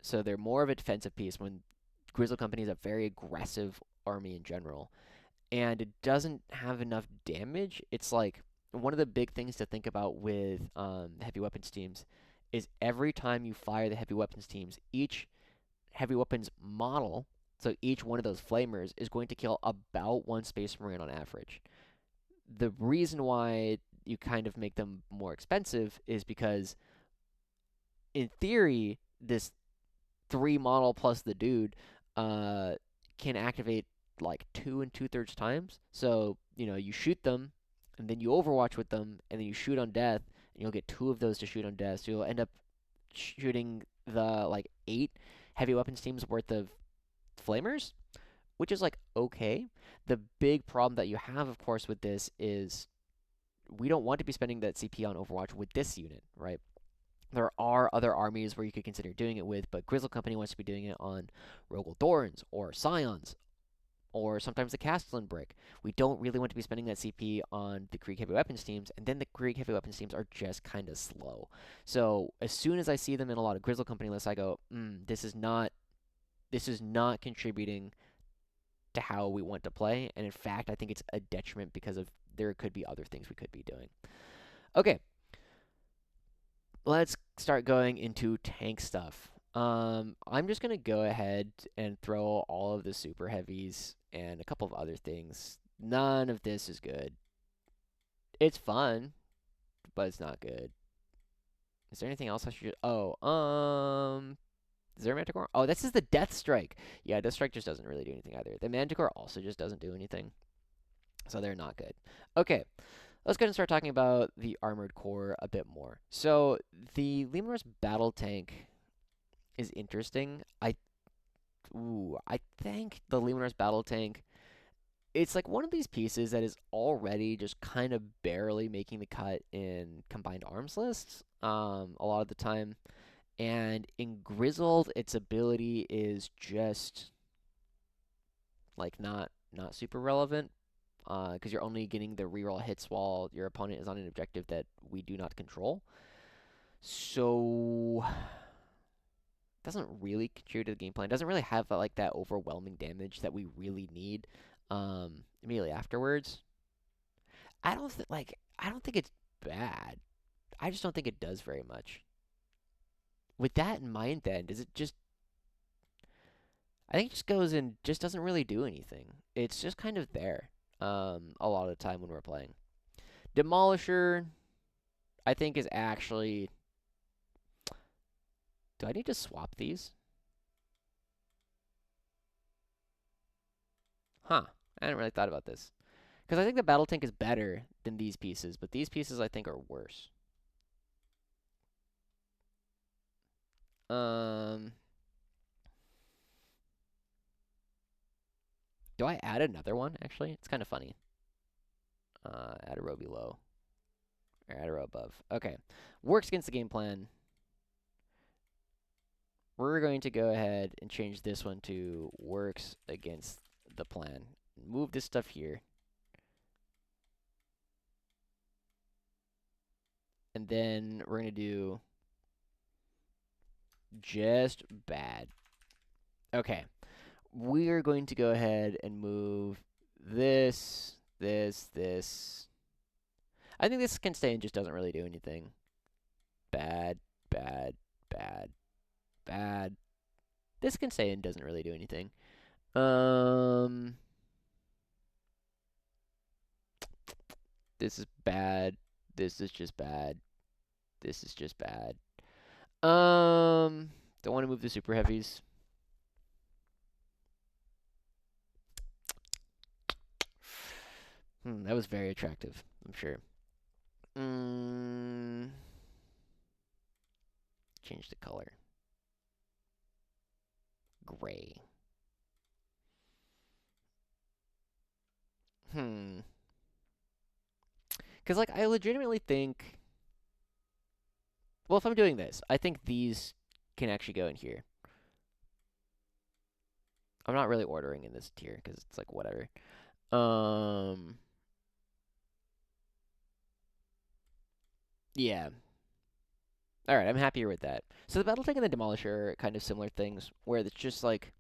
So they're more of a defensive piece when Grizzled Company is a very aggressive army in general. And it doesn't have enough damage. It's like one of the big things to think about with heavy weapons teams is every time you fire the heavy weapons teams, each heavy weapons model, so each one of those flamers, is going to kill about one Space Marine on average. The reason why you kind of make them more expensive is because, in theory, this 3 model plus the dude uh, can activate like 2 and 2/3 times. So, you shoot them, and then you overwatch with them, and then you shoot on death, and you'll get 2 of those to shoot on death. So you'll end up shooting the like 8 heavy weapons teams worth of flamers, which is like okay. The big problem that you have, of course, with this is we don't want to be spending that CP on Overwatch with this unit, right? There are other armies where you could consider doing it with, but Grizzled Company wants to be doing it on Rogal Dorns or Scions or sometimes the Castellan brick. We don't really want to be spending that CP on the Krieg heavy weapons teams, and then the Krieg heavy weapons teams are just kind of slow. So as soon as I see them in a lot of Grizzled Company lists, I go, this is not contributing to how we want to play, and in fact, I think it's a detriment because of there could be other things we could be doing. Okay, let's start going into tank stuff. I'm just gonna go ahead and throw all of the super heavies and a couple of other things. None of this is good. It's fun, but it's not good. Is there anything else I should? Oh, Is there a Manticore? Oh, this is the Death Strike. Yeah, Death Strike just doesn't really do anything either. The Manticore also just doesn't do anything. So they're not good. Okay, let's go ahead and start talking about the Armored Core a bit more. So the Lemur's Battle Tank is interesting. I think the Luminar's Battle Tank, it's like one of these pieces that is already just kind of barely making the cut in combined arms lists a lot of the time. And in Grizzled, its ability is just like not super relevant because you're only getting the reroll hits while your opponent is on an objective that we do not control. So doesn't really contribute to the game plan. Doesn't really have like that overwhelming damage that we really need immediately afterwards. I don't think it's bad. I just don't think it does very much. With that in mind, then does it just? I think it just goes and just doesn't really do anything. It's just kind of there a lot of the time when we're playing. Demolisher, I think is actually. Do I need to swap these? Huh. I hadn't really thought about this. Because I think the battle tank is better than these pieces, but these pieces I think are worse. Um, do I add another one, actually? It's kind of funny. Add a row below. Or add a row above. Okay. Works against the game plan. We're going to go ahead and change this one to works against the plan. Move this stuff here. And then we're going to do just bad. Okay. We are going to go ahead and move this. I think this can stay and just doesn't really do anything. Bad, bad, bad, bad. This can stay and doesn't really do anything. This is bad. This is just bad. This is just bad. Don't want to move the super heavies. That was very attractive, I'm sure. Change the color. Gray. Because, like, I legitimately think... Well, if I'm doing this, I think these can actually go in here. I'm not really ordering in this tier, because it's like, whatever. Yeah. Alright, I'm happier with that. So the Battle Tank and the Demolisher are kind of similar things, where it's just like,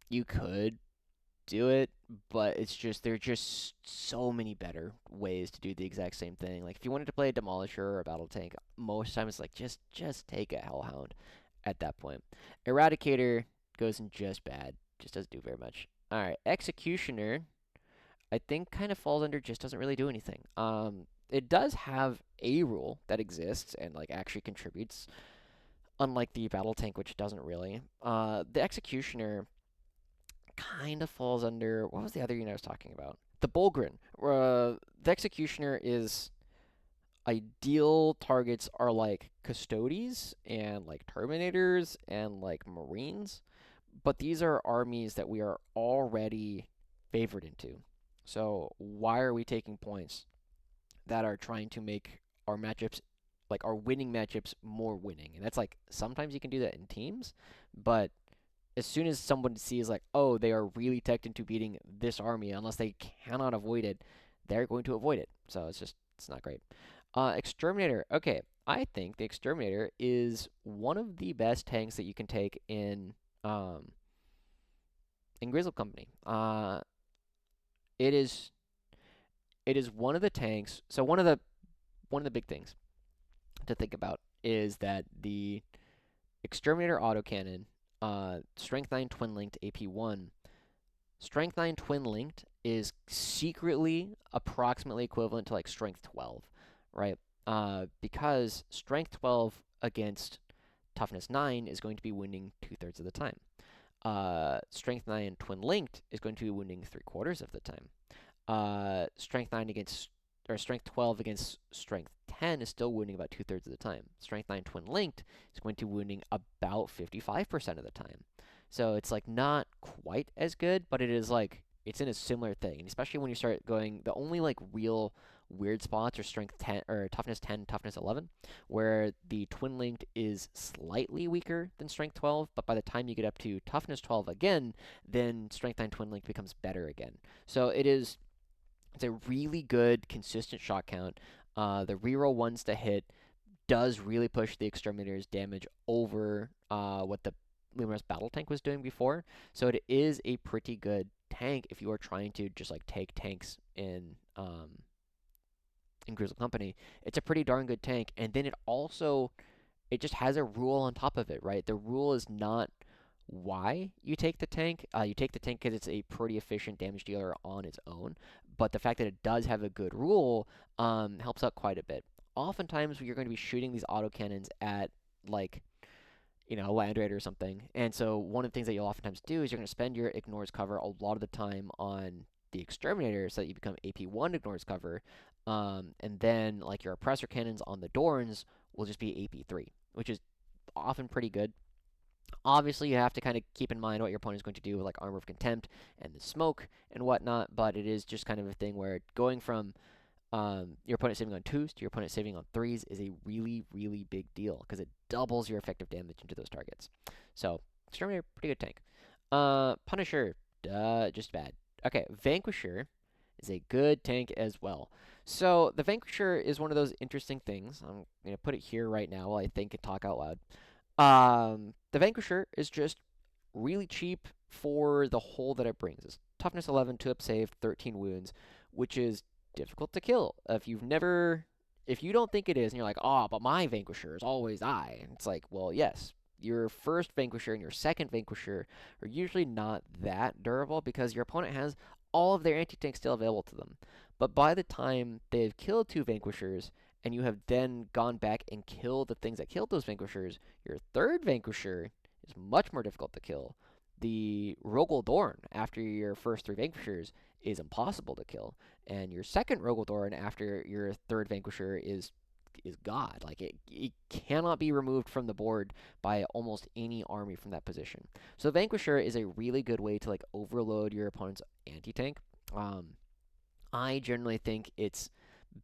you could do it, but it's just, there are just so many better ways to do the exact same thing. Like, if you wanted to play a Demolisher or a Battle Tank, most times it's like, just take a Hellhound at that point. Eradicator goes in just bad. Just doesn't do very much. Alright, Executioner, I think kind of falls under just doesn't really do anything. It does have a rule that exists and like actually contributes, unlike the Battle Tank, which doesn't really. The Executioner kind of falls under, what was the other unit I was talking about? The Bulgrin. The Executioner is ideal targets are like Custodes and like Terminators and like Marines, but these are armies that we are already favored into. So why are we taking points that are trying to make our matchups, like our winning matchups, more winning? And that's like, sometimes you can do that in teams, but as soon as someone sees like, oh, they are really teched into beating this army, unless they cannot avoid it, they're going to avoid it. So it's not great. Exterminator. Okay, I think the Exterminator is one of the best tanks that you can take in Grizzled Company. It is one of the tanks. So one of the big things to think about is that the Exterminator autocannon, Strength 9 Twin Linked AP1. Strength 9 Twin Linked is secretly approximately equivalent to like Strength 12, right? Because Strength 12 against Toughness 9 is going to be winning 2/3 of the time. Strength 9 Twin Linked is going to be winning 3/4 of the time. Strength 9 against, or Strength 12 against Strength 10 is still winning about 2/3 of the time. Strength 9 Twin Linked is going to be winning about 55% of the time. So it's like not quite as good, but it is like it's in a similar thing. And especially when you start going, the only like real weird spots are Strength 10 or Toughness 10, Toughness 11, where the Twin Linked is slightly weaker than Strength 12, but by the time you get up to Toughness 12 again, then Strength 9 Twin Linked becomes better again. So it's a really good, consistent shot count. The reroll ones to hit does really push the Exterminator's damage over what the Luminous Battle Tank was doing before. So it is a pretty good tank if you are trying to just like take tanks in Grizzled Company. It's a pretty darn good tank, and then it just has a rule on top of it, right? The rule is not why you take the tank. You take the tank because it's a pretty efficient damage dealer on its own, but the fact that it does have a good rule helps out quite a bit. Oftentimes, you're going to be shooting these autocannons at, like, a Land Raider or something, and so one of the things that you'll oftentimes do is you're going to spend your Ignores cover a lot of the time on the Exterminator so that you become AP1 Ignores cover, and then, like, your Oppressor cannons on the Dorns will just be AP3, which is often pretty good. Obviously, you have to kind of keep in mind what your opponent is going to do with like Armor of Contempt and the smoke and whatnot, but it is just kind of a thing where going from your opponent saving on 2s to your opponent saving on 3s is a really, really big deal because it doubles your effective damage into those targets. So, Exterminator, pretty good tank. Punisher, just bad. Okay, Vanquisher is a good tank as well. So, the Vanquisher is one of those interesting things. I'm going to put it here right now while I think and talk out loud. The Vanquisher is just really cheap for the hole that it brings. It's toughness 11, 2-up save, 13 wounds, which is difficult to kill. If you don't think it is, and you're like, oh, but my Vanquisher is always I. It's like, well, yes, your first Vanquisher and your second Vanquisher are usually not that durable because your opponent has all of their anti-tanks still available to them. But by the time they've killed 2 Vanquishers, and you have then gone back and killed the things that killed those Vanquishers, your third Vanquisher is much more difficult to kill. The Rogal Dorn, after your first 3 Vanquishers, is impossible to kill. And your second Rogal Dorn, after your third Vanquisher, is God. Like, it cannot be removed from the board by almost any army from that position. So Vanquisher is a really good way to, like, overload your opponent's anti-tank. I generally think it's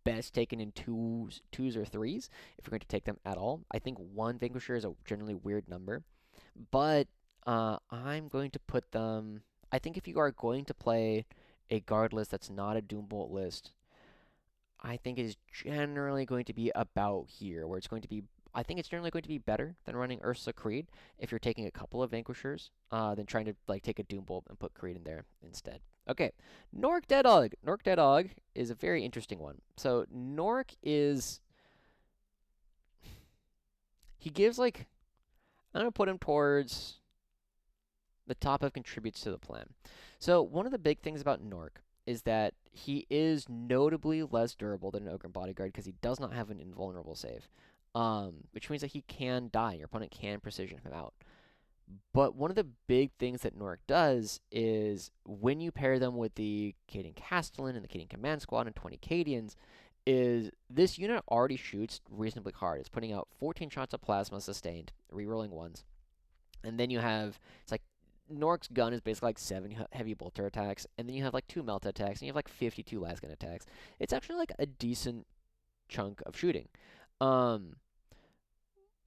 best taken in twos or threes if you're going to take them at all. I think 1 Vanquisher is a generally weird number, but I'm going to put them. I think if you are going to play a guard list that's not a Doombolt list, I think it is generally going to be about here, where it's going to be. I think it's generally going to be better than running Ursula Creed if you're taking a couple of Vanquishers than trying to like take a Doombolt and put Creed in there instead. Okay, Nork Deadog. Nork Deadog is a very interesting one. So Nork is he gives like I'm gonna put him towards the top of contributes to the plan. So one of the big things about Nork is that he is notably less durable than an Ogre Bodyguard because he does not have an invulnerable save, which means that he can die. Your opponent can precision him out. But one of the big things that Nork does is when you pair them with the Cadian Castellan and the Cadian Command Squad and 20 Cadians, is this unit already shoots reasonably hard. It's putting out 14 shots of plasma sustained, rerolling ones. And then you have, it's like, Nork's gun is basically like 7 heavy bolter attacks, and then you have like 2 melt attacks, and you have like 52 lasgun attacks. It's actually like a decent chunk of shooting.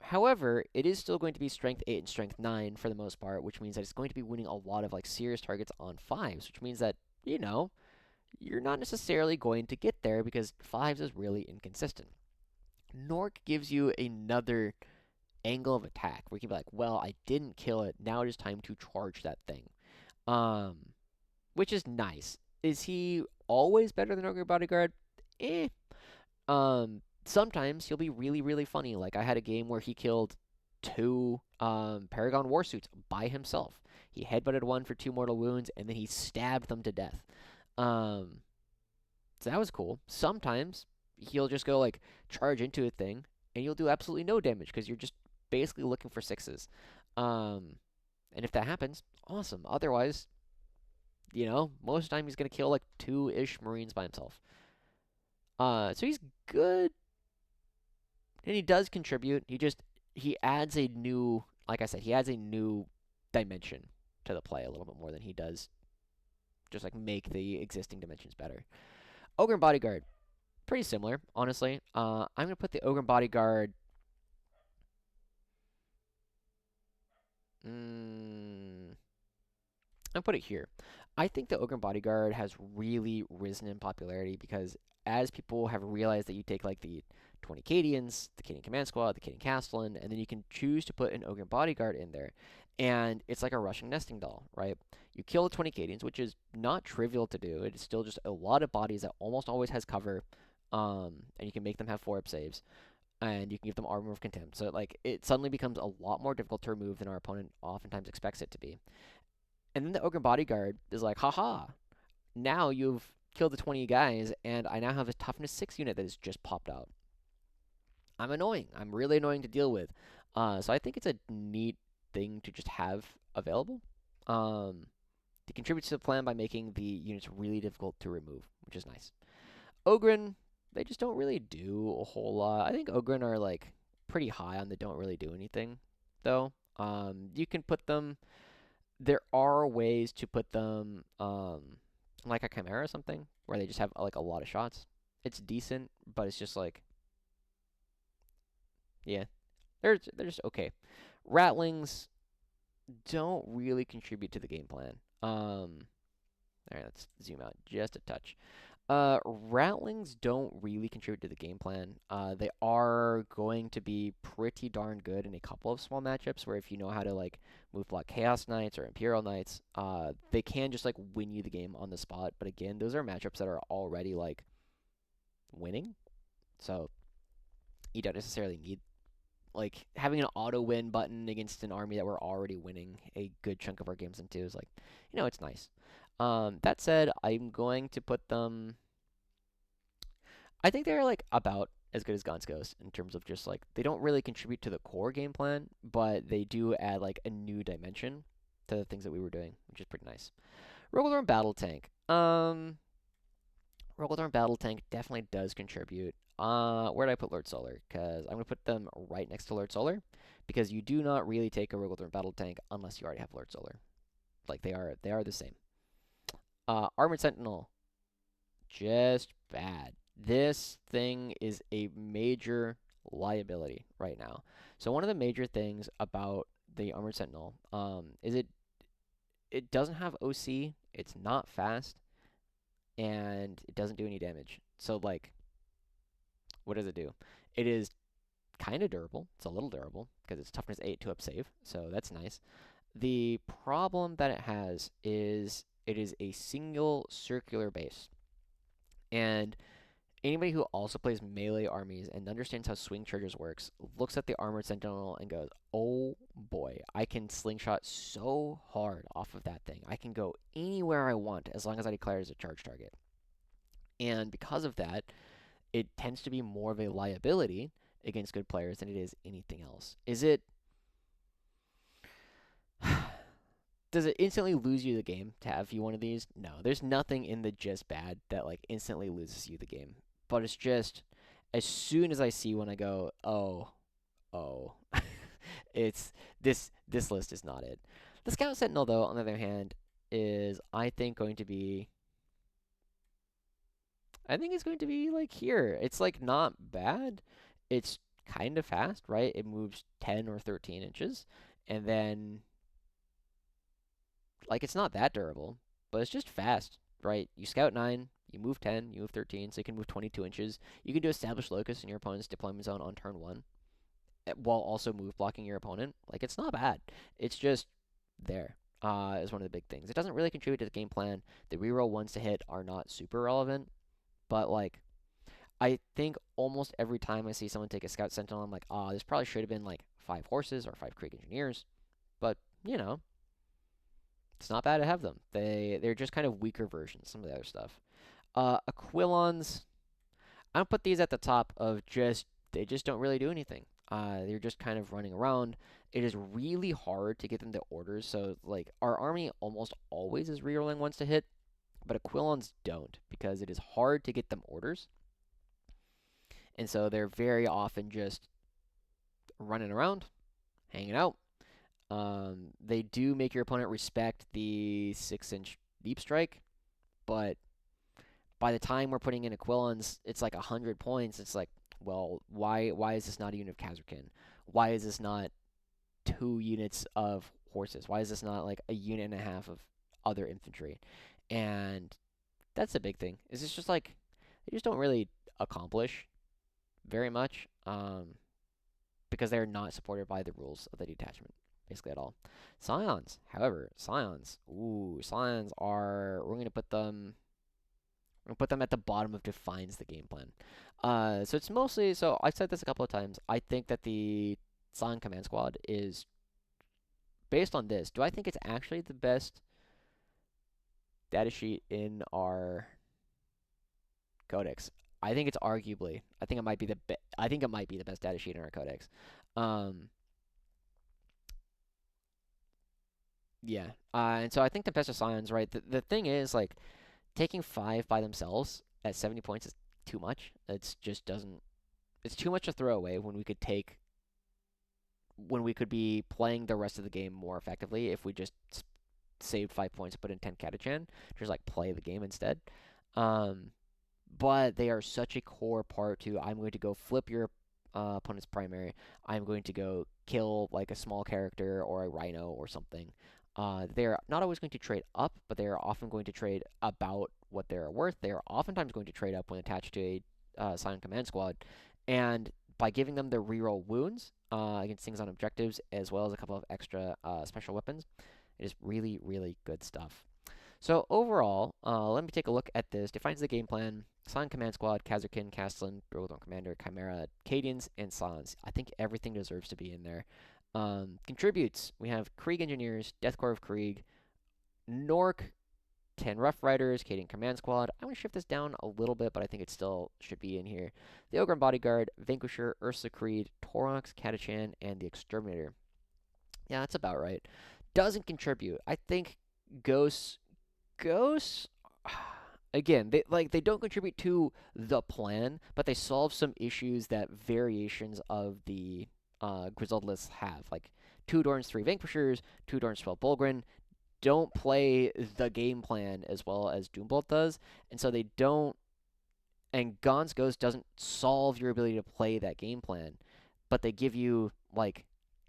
However, it is still going to be strength 8 and strength 9 for the most part, which means that it's going to be winning a lot of like serious targets on 5s, which means that, you're not necessarily going to get there because 5s is really inconsistent. Nork gives you another angle of attack where you can be like, well, I didn't kill it, now it is time to charge that thing. Which is nice. Is he always better than Ogre Bodyguard? Sometimes he'll be really, really funny. Like, I had a game where he killed 2 Paragon Warsuits by himself. He headbutted one for 2 mortal wounds, and then he stabbed them to death. So that was cool. Sometimes he'll just go, like, charge into a thing, and you'll do absolutely no damage, because you're just basically looking for sixes. Um, and if that happens, awesome. Otherwise, most of the time he's gonna kill like two-ish Marines by himself. So he's good, and he does contribute. He adds a new, like I said, he adds a new dimension to the play a little bit more than he does just like make the existing dimensions better. Ogre and Bodyguard, pretty similar, honestly. I'm gonna put the Ogre and Bodyguard. I'm put it here. I think the Ogre and Bodyguard has really risen in popularity because as people have realized that you take like the 20 Cadians, the Cadian Command Squad, the Cadian Castellan, and then you can choose to put an Ogre and Bodyguard in there. And it's like a Russian nesting doll, right? You kill the 20 Cadians, which is not trivial to do. It is still just a lot of bodies that almost always has cover, and you can make them have 4-up saves, and you can give them armor of contempt. So like it suddenly becomes a lot more difficult to remove than our opponent oftentimes expects it to be. And then the Ogre Bodyguard is like, haha, now you've killed the 20 guys, and I now have a toughness 6 unit that has just popped out. I'm annoying. I'm really annoying to deal with. So I think it's a neat thing to just have available. It contributes to the plan by making the units really difficult to remove, which is nice. Ogren, they just don't really do a whole lot. I think Ogren are like pretty high on the don't really do anything, though. You can put them. There are ways to put them like a Chimera or something, where they just have like a lot of shots. It's decent, but it's just like, yeah, they're just okay. Ratlings don't really contribute to the game plan. All right, let's zoom out just a touch. Ratlings don't really contribute to the game plan. They are going to be pretty darn good in a couple of small matchups where if you know how to like move block Chaos Knights or Imperial Knights, they can just like win you the game on the spot. But again, those are matchups that are already like winning, so you don't necessarily need like having an auto win button against an army that we're already winning a good chunk of our games into is like, it's nice. That said, I'm going to put them. I think they're like about as good as Gaunt's Ghost in terms of just like they don't really contribute to the core game plan, but they do add like a new dimension to the things that we were doing, which is pretty nice. Rogal Dorn Battle Tank. Rogal Dorn Battle Tank definitely does contribute. Where did I put Lord Solar? Because I'm gonna put them right next to Lord Solar, because you do not really take a Rogal Dorn Battle Tank unless you already have Lord Solar. Like they are the same. Armored Sentinel, just bad. This thing is a major liability right now. So one of the major things about the Armored Sentinel is it doesn't have OC, it's not fast, and it doesn't do any damage. So like, what does it do? It is kind of durable. It's a little durable because it's toughness 8 2-up save, so that's nice. The problem that it has is it is a single circular base. And anybody who also plays melee armies and understands how swing charges works looks at the Armored Sentinel and goes, oh boy, I can slingshot so hard off of that thing. I can go anywhere I want as long as I declare it as a charge target. And because of that, it tends to be more of a liability against good players than it is anything else. Is it... Does it instantly lose you the game to have you one of these? No, there's nothing in the just bad that like instantly loses you the game. But it's just as soon as I see one, I go, oh, it's this list is not it. The Scout Sentinel, though, on the other hand, is I think going to be. I think it's going to be like here. It's like not bad. It's kind of fast, right? It moves 10 or 13 inches, and then like it's not that durable, but it's just fast, right? You scout 9, you move 10, you move 13, so you can move 22 inches. You can do established locus in your opponent's deployment zone on turn 1 while also move blocking your opponent. Like it's not bad. It's just there. Is one of the big things. It doesn't really contribute to the game plan. The reroll ones to hit are not super relevant, but like I think almost every time I see someone take a Scout Sentinel, I'm like, this probably should have been like 5 horses or 5 Krieg Engineers, but it's not bad to have them. They're just kind of weaker versions, some of the other stuff. Aquilons, I don't put these at the top of they just don't really do anything. They're just kind of running around. It is really hard to get them to orders. So like our army almost always is rerolling ones to hit, but Aquilons don't because it is hard to get them orders. And so they're very often just running around, hanging out. They do make your opponent respect the 6-inch deep strike, but by the time we're putting in Aquilons, it's like 100 points. It's like, well, why is this not a unit of Kasperkin? Why is this not 2 units of horses? Why is this not like a unit and a half of other infantry? And that's a big thing. Is it's just like they just don't really accomplish very much because they're not supported by the rules of the detachment basically at all. Scions, however, Scions are we're gonna put them at the bottom of defines the game plan. So it's mostly so I've said this a couple of times. I think that the Scion command squad is based on this. Do I think it's actually the best data sheet in our codex? I think it's arguably. I think it might be I think it might be the best data sheet in our codex. Um, yeah. And so I think the best of Scions, right? The thing is like taking 5 by themselves at 70 points is too much. It's just doesn't. It's too much to throw away when we could be playing the rest of the game more effectively if we just saved 5 points and put in 10 Catachan, just like play the game instead. Um, but they are such a core part to I'm going to go flip your opponent's primary. I'm going to go kill like a small character or a rhino or something. They're not always going to trade up, but they are often going to trade about what they're worth. They are oftentimes going to trade up when attached to a Scion Command Squad. And by giving them the reroll wounds against things on objectives, as well as a couple of extra special weapons, it is really, really good stuff. So overall, let me take a look at this. Defines the game plan. Scion Command Squad, Kasperkin, Castellan, Rogal Dorn Commander, Chimera, Cadians, and Scions. I think everything deserves to be in there. Contributes. We have Krieg Engineers, Death Corps of Krieg, Nork, 10 Rough Riders, Cadian Command Squad. I want to shift this down a little bit, but I think it still should be in here. The Ogre Bodyguard, Vanquisher, Ursa Creed, Torox, Catachan, and the Exterminator. Yeah, that's about right. Doesn't contribute. I think Ghosts again, they don't contribute to the plan, but they solve some issues that variations of the Grizzled lists have. Like 2 Dorns, 3 Vanquishers, 2 Dorns, 12 Bulgrin don't play the game plan as well as Doombolt does, and so they don't. And Gaunt's Ghost doesn't solve your ability to play that game plan, but they give you like,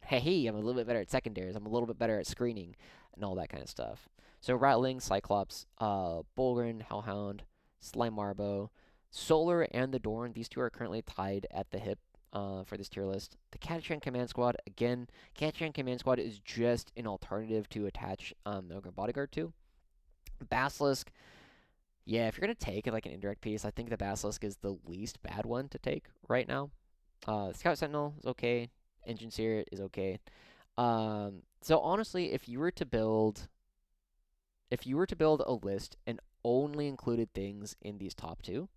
hey, I'm a little bit better at secondaries, I'm a little bit better at screening, and all that kind of stuff. So Rattling, Cyclops, Bulgrin, Hellhound, Slime Marbo, Solar, and the Dorn. These two are currently tied at the hip for this tier list. The Catachan Command Squad, again, Catachan Command Squad is just an alternative to attach Ogre Bodyguard to. Basilisk, yeah, if you're going to take like an indirect piece, I think the Basilisk is the least bad one to take right now. Scout Sentinel is okay. Engine Seer is okay. So honestly, if you were to build a list and only included things in these top two,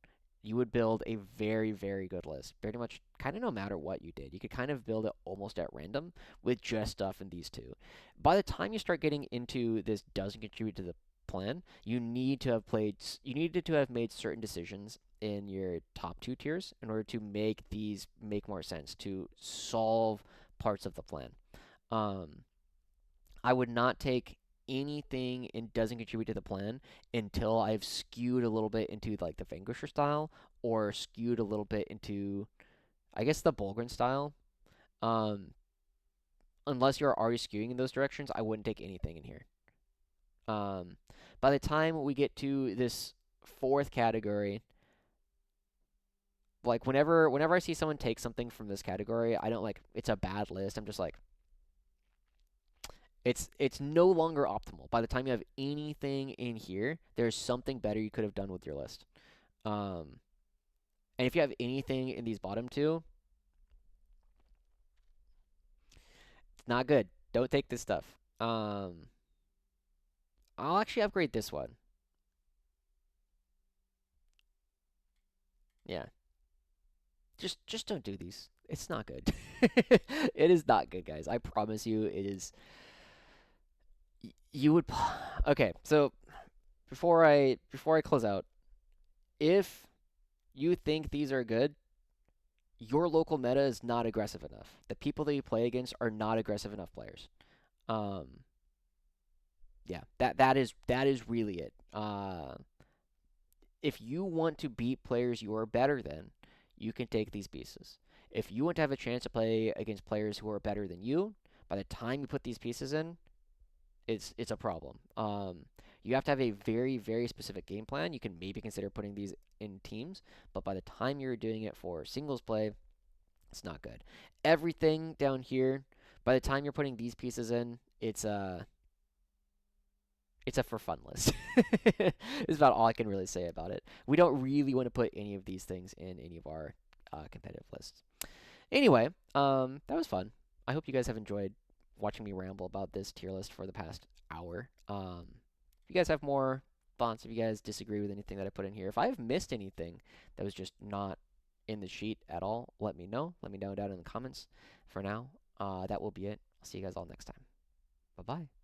you would build a very, very good list. Pretty much, kind of no matter what you did. You could kind of build it almost at random with just stuff in these two. By the time you start getting into this doesn't contribute to the plan, you needed to have made certain decisions in your top 2 tiers in order to make these make more sense, to solve parts of the plan. Um, I would not take anything and doesn't contribute to the plan until I've skewed a little bit into like the Vanquisher style or skewed a little bit into I guess the Bulgrin style. Um, unless you're already skewing in those directions, I wouldn't take anything in here. Um, by the time we get to this 4th category, like whenever I see someone take something from this category, I don't like it's a bad list. I'm just like it's no longer optimal. By the time you have anything in here, there's something better you could have done with your list. Um, and if you have anything in these bottom two, it's not good. Don't take this stuff. I'll actually upgrade this one. Yeah. Just don't do these. It's not good. It is not good, guys. I promise you, it is. You would. Okay, so before I close out, if you think these are good, your local meta is not aggressive enough. The people that you play against are not aggressive enough players. Um, yeah, that is really it. If you want to beat players you are better than, you can take these pieces. If you want to have a chance to play against players who are better than you, by the time you put these pieces in, it's a problem. You have to have a very very specific game plan. You can maybe consider putting these in teams, but by the time you're doing it for singles play, it's not good. Everything down here, by the time you're putting these pieces in, it's a for fun list. Is about all I can really say about it. We don't really want to put any of these things in any of our competitive lists. Anyway, that was fun. I hope you guys have enjoyed watching me ramble about this tier list for the past hour. If you guys have more thoughts, if you guys disagree with anything that I put in here, if I've missed anything that was just not in the sheet at all, let me know. Let me know down in the comments. For now, that will be it. I'll see you guys all next time. Bye bye.